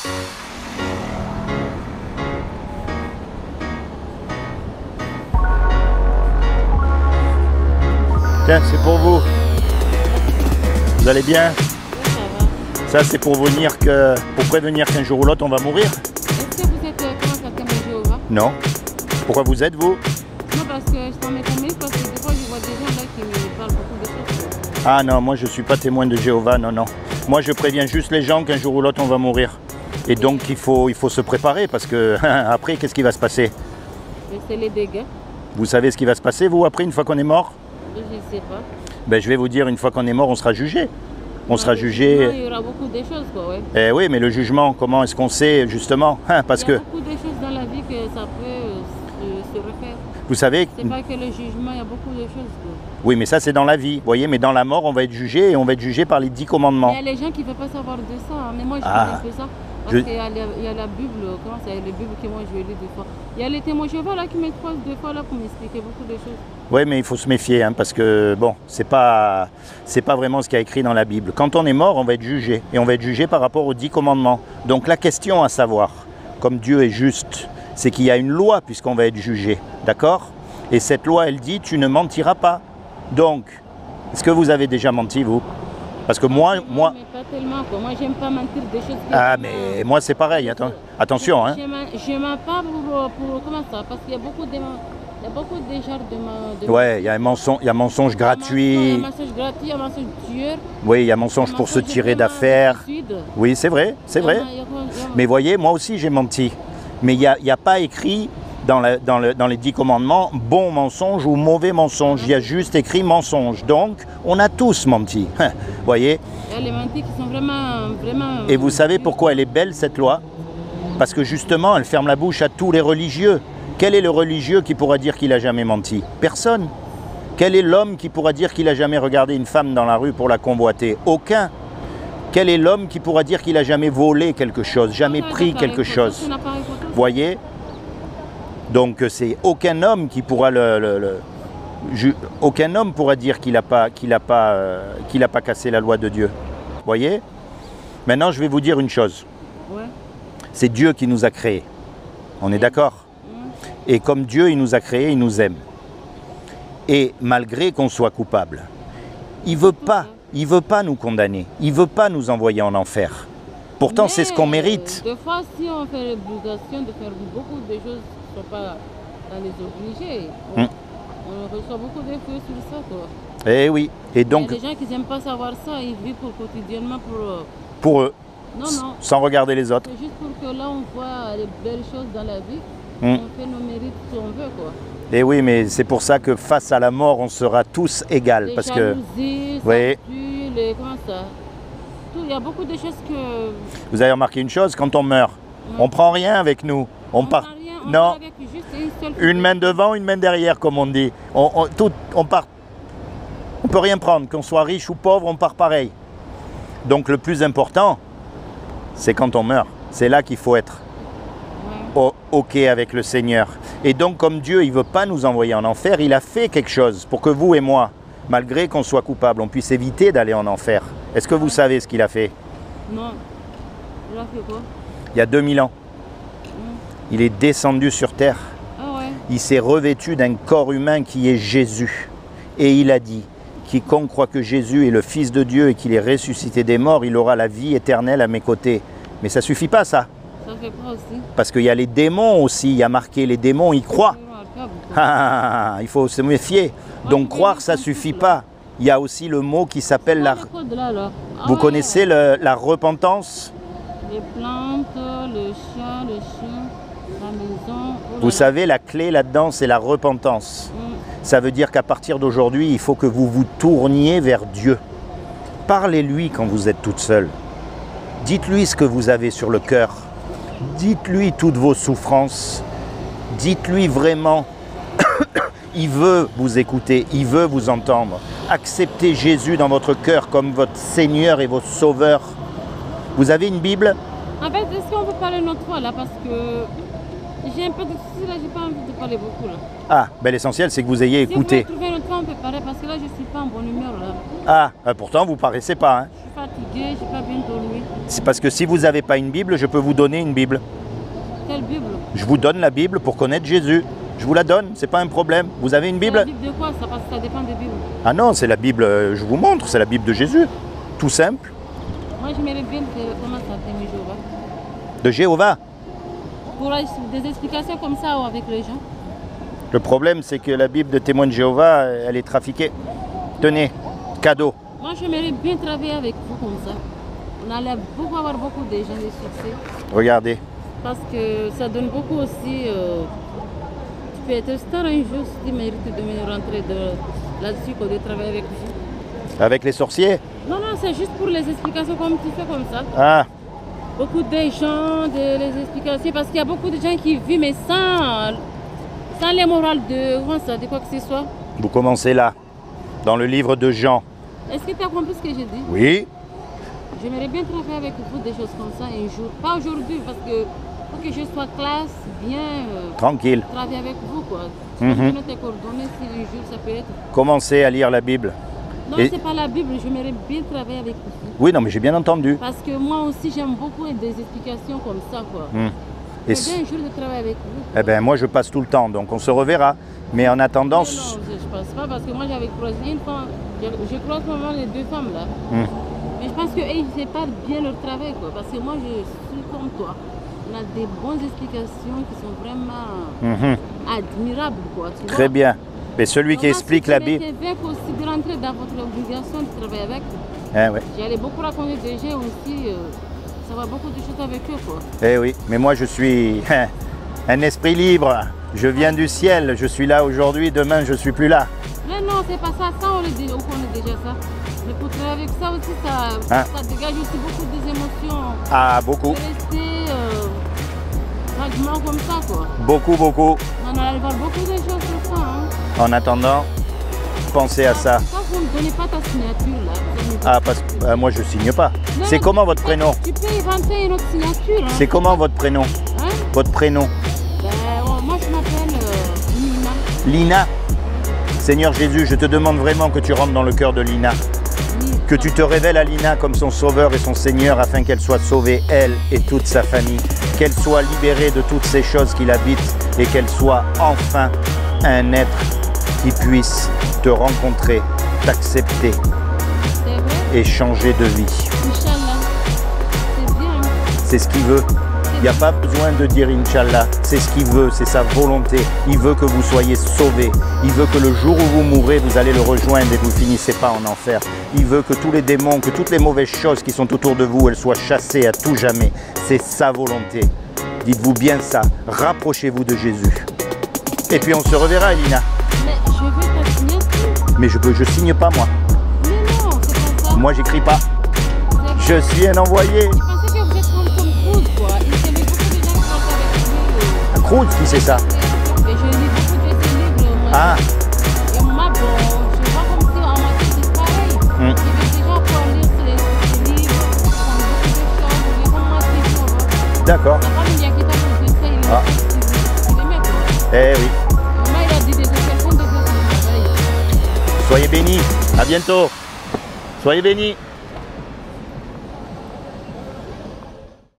Tiens, c'est pour vous. Vous allez bien? Oui, ça va. Ça, c'est pour prévenir qu'un jour ou l'autre, on va mourir? Est-ce que vous êtes comment ça témoin de Jéhovah? Non. Pourquoi vous êtes, vous? Non, parce que je t'en mets combien parce que des fois je vois des gens là qui me parlent beaucoup de choses. Ah non, moi, je ne suis pas témoin de Jéhovah, non, non. Moi, je préviens juste les gens qu'un jour ou l'autre, on va mourir. Et donc, il faut se préparer parce que après, qu'est-ce qui va se passer? C'est les dégâts. Vous savez ce qui va se passer, vous, après, une fois qu'on est mort? Je ne sais pas. Ben, je vais vous dire, une fois qu'on est mort, on sera jugé. On sera Le jugé. jugement, il y aura beaucoup de choses, quoi, ouais. Eh oui, mais le jugement, comment est-ce qu'on sait, justement? Parce Il y a que, beaucoup de choses dans la vie que ça peut se refaire. vous savez, C'est pas que le jugement, il y a beaucoup de choses, quoi. oui, mais ça, c'est dans la vie, vous voyez, mais dans la mort, on va être jugé, et on va être jugé par les 10 commandements. Il y a les gens qui ne veulent pas savoir de ça, hein. Mais moi je Ah. connais un peu ça. Parce qu'il y a la Bible, comment c'est, les Bibles que moi je lis des fois. Il y a les témoins Jéhovah là qui me croisent des fois là pour m'expliquer beaucoup de choses. Oui, mais il faut se méfier, hein, parce que, bon, c'est pas vraiment ce qu'il y a écrit dans la Bible. Quand on est mort, on va être jugé, et on va être jugé par rapport aux 10 commandements. Donc la question à savoir, comme Dieu est juste, c'est qu'il y a une loi puisqu'on va être jugé, d'accord? Et cette loi, elle dit, tu ne mentiras pas. Donc, est-ce que vous avez déjà menti, vous? Parce que moi... Mais pas tellement, quoi. Moi j'aime pas mentir des choses. Ah, mais moi, c'est pareil, attention, hein. Je mens pas pour comment ça, parce qu'il y a beaucoup de... Il y a beaucoup de genres de Ouais, il y a mensonge gratuit. Il y a mensonge gratuit, il y a mensonge tueur. Oui, il y a mensonge pour se tirer d'affaires. Oui, c'est vrai, c'est vrai. Mais voyez, moi aussi j'ai menti. Mais il n'y a pas écrit dans les 10 commandements bon mensonge ou mauvais mensonge. Il y a juste écrit mensonge. Donc, on a tous menti. Voyez. Il y a les mentis qui sont vraiment... Et vous savez pourquoi elle est belle, cette loi? Parce que justement, elle ferme la bouche à tous les religieux. Quel est le religieux qui pourra dire qu'il n'a jamais menti? Personne. Quel est l'homme qui pourra dire qu'il n'a jamais regardé une femme dans la rue pour la convoiter? Aucun. Quel est l'homme qui pourra dire qu'il n'a jamais volé quelque chose, jamais pris quelque chose? Voyez? Donc c'est aucun homme qui pourra aucun homme pourra dire qu'il n'a pas cassé la loi de Dieu. Voyez? Maintenant, je vais vous dire une chose. Ouais. C'est Dieu qui nous a créés. On est d'accord? Et comme Dieu, il nous a créés, il nous aime. Et malgré qu'on soit coupable, il veut pas nous condamner. Il ne veut pas nous envoyer en enfer. Pourtant, c'est ce qu'on mérite. Des fois, si on fait l'obligation de faire beaucoup de choses, il ne faut pas les obliger. On reçoit beaucoup de feux sur ça, quoi. Eh oui. Et donc, il y a des gens qui n'aiment pas savoir ça, ils vivent quotidiennement pour eux. Non. Sans regarder les autres. C'est juste pour que là, on voit les belles choses dans la vie. On fait nos mérites si on veut, quoi. Et oui, mais c'est pour ça que face à la mort, on sera tous égaux. Les parce jalousies, que, oui. comment ça? Il y a beaucoup de choses que... Vous avez remarqué une chose, quand on meurt, on prend rien avec nous. On part. Rien, non. avec juste une main devant, une main derrière, comme on dit. On part. On peut rien prendre, qu'on soit riche ou pauvre, on part pareil. Donc le plus important, c'est quand on meurt. C'est là qu'il faut être OK avec le Seigneur. Et donc comme Dieu, il ne veut pas nous envoyer en enfer, il a fait quelque chose pour que vous et moi, malgré qu'on soit coupable, on puisse éviter d'aller en enfer. Est-ce que vous savez ce qu'il a fait? Non. Il a fait quoi? Il y a 2000 ans. Il est descendu sur terre. Ah ouais. Il s'est revêtu d'un corps humain qui est Jésus. Et il a dit, quiconque croit que Jésus est le Fils de Dieu et qu'il est ressuscité des morts, il aura la vie éternelle à mes côtés. Mais ça ne suffit pas, ça. Ça fait pas aussi. Parce qu'il y a les démons aussi, il y a marqué les démons, ils croient. Il faut se méfier. Donc croire, ça ne suffit pas. Il y a aussi le mot qui s'appelle la... Vous connaissez la repentance? Les plantes, le chien, la maison... Vous savez, la clé là-dedans, c'est la repentance. Ça veut dire qu'à partir d'aujourd'hui, il faut que vous vous tourniez vers Dieu. Parlez-lui quand vous êtes toute seule. Dites-lui ce que vous avez sur le cœur. Dites-lui toutes vos souffrances. Dites-lui vraiment. Il veut vous écouter, il veut vous entendre. Acceptez Jésus dans votre cœur comme votre Seigneur et votre Sauveur. Vous avez une Bible? En fait, est-ce qu'on peut parler notre foi là? Parce que J'ai un peu de soucis là, j'ai pas envie de parler beaucoup là. Ah, ben l'essentiel c'est que vous ayez Si écouté. vous pouvez trouver un autre temps, on peut parler parce que là je suis pas en bonne humeur là. Ah, pourtant vous paraissez pas. Hein. Je suis fatiguée, j'ai pas bien dormi. C'est parce que si vous n'avez pas une Bible, je peux vous donner une Bible. Quelle Bible? Je vous donne la Bible pour connaître Jésus. Je vous la donne, c'est pas un problème. Vous avez une Bible? La Bible de quoi? Ça, parce que ça dépend des Bibles. Ah non, c'est la Bible, je vous montre, c'est la Bible de Jésus. Tout simple. Moi j'aimerais bien comment ça témoigne Jéhovah. De Jéhovah. Pour des explications comme ça ou avec les gens. Le problème, c'est que la Bible de témoin de Jéhovah, elle est trafiquée. Tenez, cadeau. Moi j'aimerais bien travailler avec vous comme ça. On allait avoir beaucoup de gens de succès. Regardez. Parce que ça donne beaucoup aussi. Tu peux être star un jour si tu mérites de rentrer là-dessus que de travailler avec vous. Avec les sorciers? Non, non, c'est juste pour les explications comme tu fais comme ça. Ah, Beaucoup de gens, les explications, parce qu'il y a beaucoup de gens qui vivent mais sans les morales de quoi que ce soit. vous commencez là, dans le livre de Jean. Est-ce que tu as compris ce que j'ai dit? Oui. J'aimerais bien travailler avec vous des choses comme ça un jour. Pas aujourd'hui, parce que pour que je sois classe, bien, Tranquille. travailler avec vous, quoi. Mhm. Je donne tes coordonnées si un jour ça peut être. Commencez à lire la Bible. Non, Et- c'est pas la Bible, j'aimerais bien travailler avec vous. Oui, non, mais j'ai bien entendu. Parce que moi aussi, j'aime beaucoup des explications comme ça, quoi. Et C'est bien un jour de travailler avec vous. eh ben, moi, je passe tout le temps, donc on se reverra. Mais en attendant, Non, je pense pas, parce que moi, j'avais croisé une femme, je croise vraiment les deux femmes, là. Mais je pense qu'elles ne savent pas bien leur travail, quoi. Parce que moi, je suis comme toi. On a des bonnes explications qui sont vraiment admirables, quoi. Tu très vois? bien. Mais celui qui Moi, explique si la tu Bible. m'étais aussi de rentrer dans votre obligation de travailler avec vous. Eh ouais. J'allais beaucoup raconter des gens aussi, savoir beaucoup de choses avec eux, quoi. Eh oui, mais moi je suis un esprit libre. Je viens du ciel, je suis là aujourd'hui, demain je suis plus là. Mais non, c'est pas ça, on connaît déjà ça. Mais pour travailler avec ça aussi, ça dégage aussi beaucoup des émotions. Ah, beaucoup, De rester vaguement comme ça, quoi. beaucoup, beaucoup. On allait voir beaucoup de choses sur ça, hein. En attendant, pensez à ça. Pourquoi vous ne donnez pas ta signature, là? Ah, parce que moi je signe pas. Non, C'est non, comment votre prénom? Tu peux inventer une autre signature, hein. C'est comment votre prénom? Hein? Votre prénom? Ben, moi, je m'appelle Nina. Lina. Seigneur Jésus, je te demande vraiment que tu rentres dans le cœur de Lina. Que tu te révèles à Lina comme son sauveur et son Seigneur afin qu'elle soit sauvée, elle et toute sa famille. Qu'elle soit libérée de toutes ces choses qui l'habitent et qu'elle soit enfin un être qui puisse te rencontrer, t'accepter C'est vrai? et changer de vie. Inch'Allah. C'est bien. C'est ce qu'il veut. Il n'y a pas besoin de dire Inch'Allah. C'est ce qu'il veut, c'est sa volonté. Il veut que vous soyez sauvés. Il veut que le jour où vous mourrez, vous allez le rejoindre et vous ne finissez pas en enfer. Il veut que tous les démons, que toutes les mauvaises choses qui sont autour de vous, elles soient chassées à tout jamais. C'est sa volonté. Dites-vous bien ça. Rapprochez-vous de Jésus. Et puis on se reverra, Elina. Mais je veux ta signature. Mais je signe pas, moi. Mais non, c'est pas ça. Moi, j'écris pas. Je suis un envoyé. Je pensais que vous êtes comme Cruz, quoi. Il y avait beaucoup de gens qui sortent avec lui. Un Cruz, qui c'est ça? Mais je lis beaucoup de ses livres. Moi. Ah, Et moi, bon, je vois comme si en moitié c'est pareil. Il y avait des gens pour lire ces livres, comme beaucoup de choses, comme moi, c'est tout. d'accord. La femme, il y a qui t'a posé ça, il aimait, quoi. Eh oui. Maman, il a dit des personnes de travail. Soyez bénis. À bientôt. Soyez bénis.